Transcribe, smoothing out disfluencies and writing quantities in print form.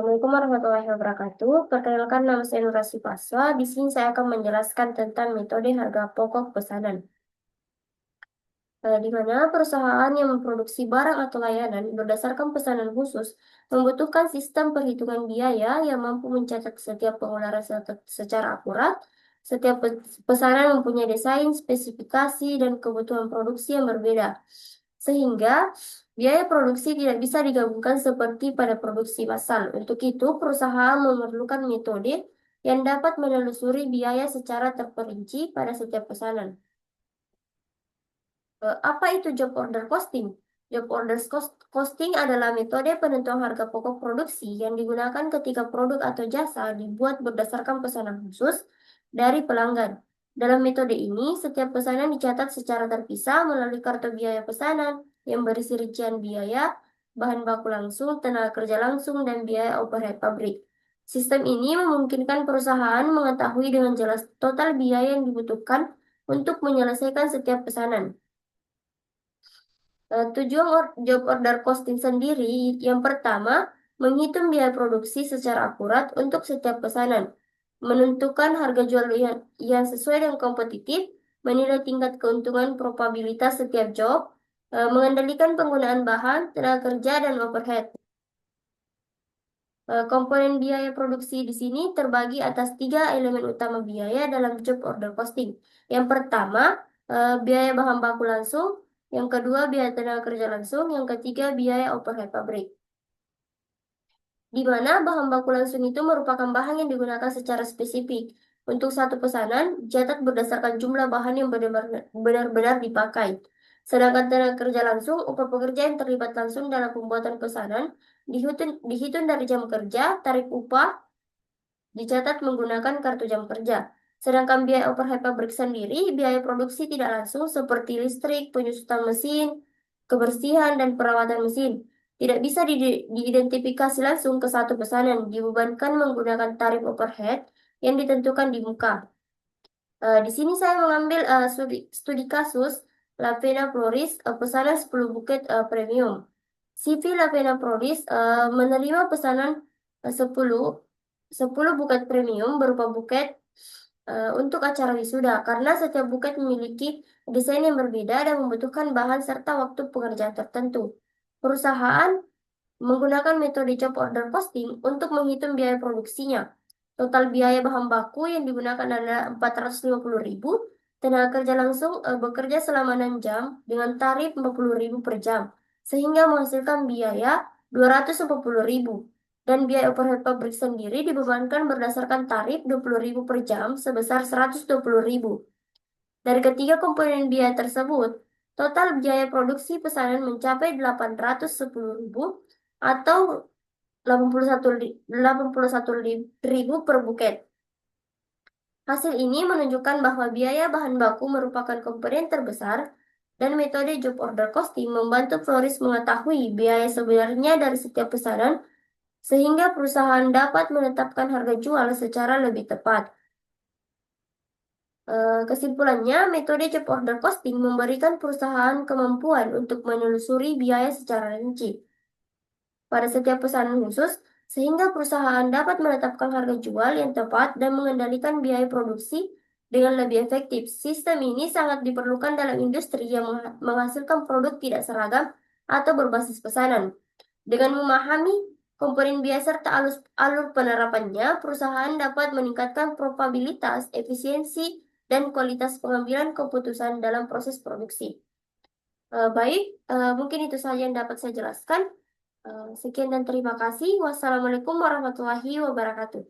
Assalamualaikum warahmatullahi wabarakatuh. Perkenalkan, nama saya Nurasi Paswa. Di sini saya akan menjelaskan tentang metode harga pokok pesanan. Di mana perusahaan yang memproduksi barang atau layanan berdasarkan pesanan khusus membutuhkan sistem perhitungan biaya yang mampu mencatat setiap pengeluaran secara akurat. Setiap pesanan mempunyai desain, spesifikasi, dan kebutuhan produksi yang berbeda. Sehingga biaya produksi tidak bisa digabungkan seperti pada produksi massal. Untuk itu, perusahaan memerlukan metode yang dapat menelusuri biaya secara terperinci pada setiap pesanan. Apa itu job order costing? Job order costing adalah metode penentuan harga pokok produksi yang digunakan ketika produk atau jasa dibuat berdasarkan pesanan khusus dari pelanggan. Dalam metode ini, setiap pesanan dicatat secara terpisah melalui kartu biaya pesanan yang berisi rincian biaya, bahan baku langsung, tenaga kerja langsung, dan biaya overhead pabrik. Sistem ini memungkinkan perusahaan mengetahui dengan jelas total biaya yang dibutuhkan untuk menyelesaikan setiap pesanan. Tujuan job order costing sendiri, yang pertama, menghitung biaya produksi secara akurat untuk setiap pesanan, menentukan harga jual yang sesuai dan kompetitif, menilai tingkat keuntungan probabilitas setiap job, mengendalikan penggunaan bahan, tenaga kerja, dan overhead. Komponen biaya produksi di sini terbagi atas 3 elemen utama biaya dalam job order costing. Yang pertama, biaya bahan baku langsung. Yang kedua, biaya tenaga kerja langsung. Yang ketiga, biaya overhead pabrik. Di mana bahan baku langsung itu merupakan bahan yang digunakan secara spesifik. Untuk satu pesanan, dicatat berdasarkan jumlah bahan yang benar-benar dipakai. Sedangkan tenaga kerja langsung, upah pekerja yang terlibat langsung dalam pembuatan pesanan, dihitung dari jam kerja, tarif upah, dicatat menggunakan kartu jam kerja. Sedangkan biaya overhead pabrik sendiri, biaya produksi tidak langsung seperti listrik, penyusutan mesin, kebersihan, dan perawatan mesin. Tidak bisa diidentifikasi langsung ke satu pesanan, dibebankan menggunakan tarif overhead yang ditentukan di muka. Di sini saya mengambil studi kasus Lavena Floris, pesanan 10 buket premium. CV Lavena Floris menerima pesanan 10 buket premium berupa buket untuk acara wisuda karena setiap buket memiliki desain yang berbeda dan membutuhkan bahan serta waktu pengerjaan tertentu. Perusahaan menggunakan metode job order costing untuk menghitung biaya produksinya. Total biaya bahan baku yang digunakan adalah 450.000. Tenaga kerja langsung bekerja selama 6 jam dengan tarif 40.000 per jam, sehingga menghasilkan biaya 240.000. Dan biaya overhead pabrik sendiri dibebankan berdasarkan tarif 20.000 per jam sebesar 120.000. Dari ketiga komponen biaya tersebut, total biaya produksi pesanan mencapai 810.000 atau 81.000 per buket. Hasil ini menunjukkan bahwa biaya bahan baku merupakan komponen terbesar dan metode job order costing membantu Floris mengetahui biaya sebenarnya dari setiap pesanan sehingga perusahaan dapat menetapkan harga jual secara lebih tepat. Kesimpulannya, metode job order costing memberikan perusahaan kemampuan untuk menelusuri biaya secara rinci pada setiap pesanan khusus, sehingga perusahaan dapat menetapkan harga jual yang tepat dan mengendalikan biaya produksi dengan lebih efektif. Sistem ini sangat diperlukan dalam industri yang menghasilkan produk tidak seragam atau berbasis pesanan. Dengan memahami komponen biaya serta alur penerapannya, perusahaan dapat meningkatkan probabilitas, efisiensi, dan kualitas pengambilan keputusan dalam proses produksi. Baik, mungkin itu saja yang dapat saya jelaskan. Sekian dan terima kasih. Wassalamualaikum warahmatullahi wabarakatuh.